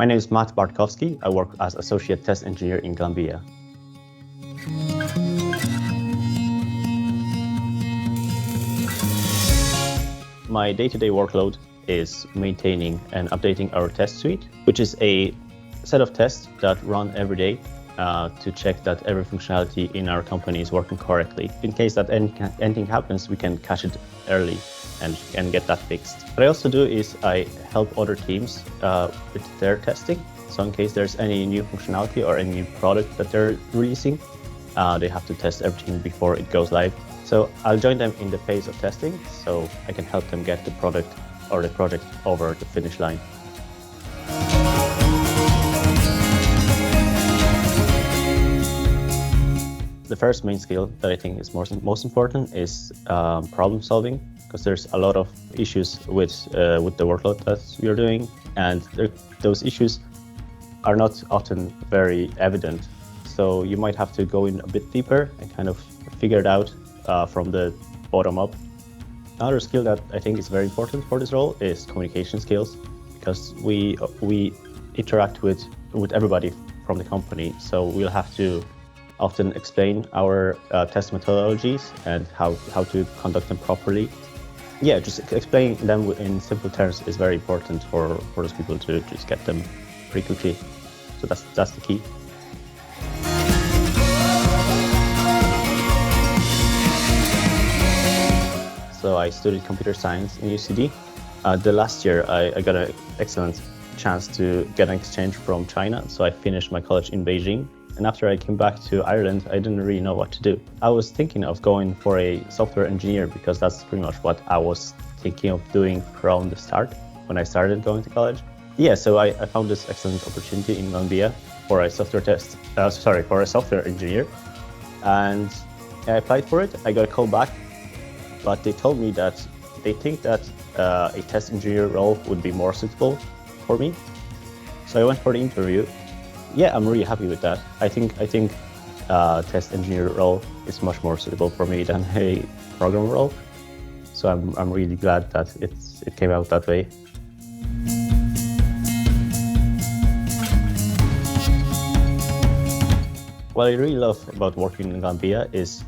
My name is Bartkowski. I work as Associate Test Engineer in Glanbia. My day-to-day workload is maintaining and updating our test suite, which is a set of tests that run every day to check that every functionality in our company is working correctly. In case that anything happens, we can catch it early and get that fixed. What I also do is I help other teams with their testing. So in case there's any new functionality or any new product that they're releasing, they have to test everything before it goes live. So I'll join them in the phase of testing so I can help them get the product or the project over the finish line. The first main skill that I think is most important is problem solving, because there's a lot of issues with the workload that you're doing, and those issues are not often very evident. So you might have to go in a bit deeper and kind of figure it out from the bottom up. Another skill that I think is very important for this role is communication skills, because we interact with everybody from the company, so we'll have to often explain our test methodologies and how to conduct them properly. Yeah, just explaining them in simple terms is very important for those people to just get them pretty quickly. So that's the key. So I studied computer science in UCD. The last year I got an excellent chance to get an exchange from China, so I finished my college in Beijing. And after I came back to Ireland, I didn't really know what to do. I was thinking of going for a software engineer because that's pretty much what I was thinking of doing from the start when I started going to college. Yeah, so I found this excellent opportunity in Glanbia for a software engineer. And I applied for it. I got a call back, but they told me that they think that a test engineer role would be more suitable for me. So I went for the interview. Yeah, I'm really happy with that. I think test engineer role is much more suitable for me than a program role. So I'm really glad that it came out that way. What I really love about working in Glanbia is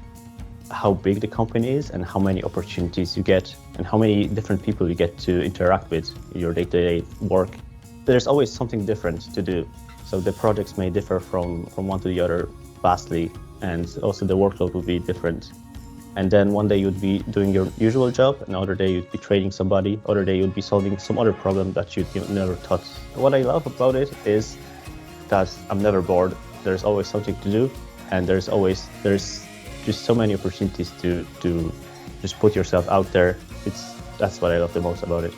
how big the company is and how many opportunities you get and how many different people you get to interact with in your day-to-day work. There's always something different to do. So the projects may differ from one to the other vastly, and also the workload will be different. And then one day you'd be doing your usual job, another day you'd be training somebody, other day you'd be solving some other problem that you never thought. What I love about it is that I'm never bored. There's always something to do, and there's just so many opportunities to just put yourself out there. That's what I love the most about it.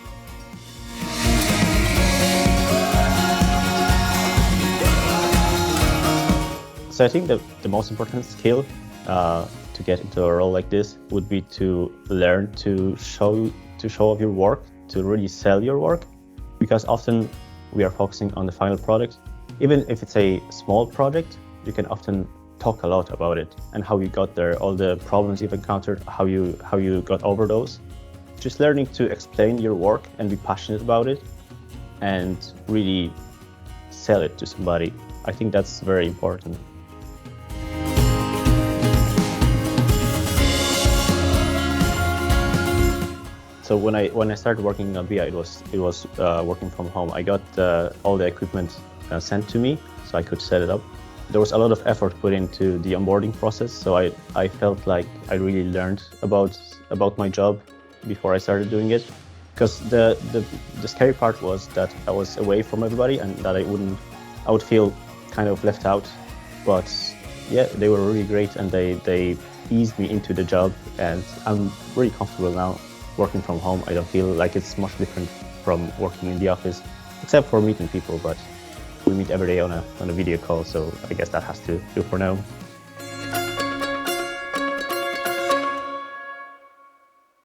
So I think that the most important skill to get into a role like this would be to learn to show off your work, to really sell your work, because often we are focusing on the final product. Even if it's a small project, you can often talk a lot about it and how you got there, all the problems you've encountered, how you got over those. Just learning to explain your work and be passionate about it and really sell it to somebody. I think that's very important. So when I started working in Glanbia, it was working from home. I got all the equipment sent to me, so I could set it up. There was a lot of effort put into the onboarding process, so I felt like I really learned about my job before I started doing it. Because the scary part was that I was away from everybody and that I would feel kind of left out. But yeah, they were really great and they eased me into the job, and I'm really comfortable now working from home. I don't feel like it's much different from working in the office, except for meeting people, but we meet every day on a video call, so I guess that has to do for now.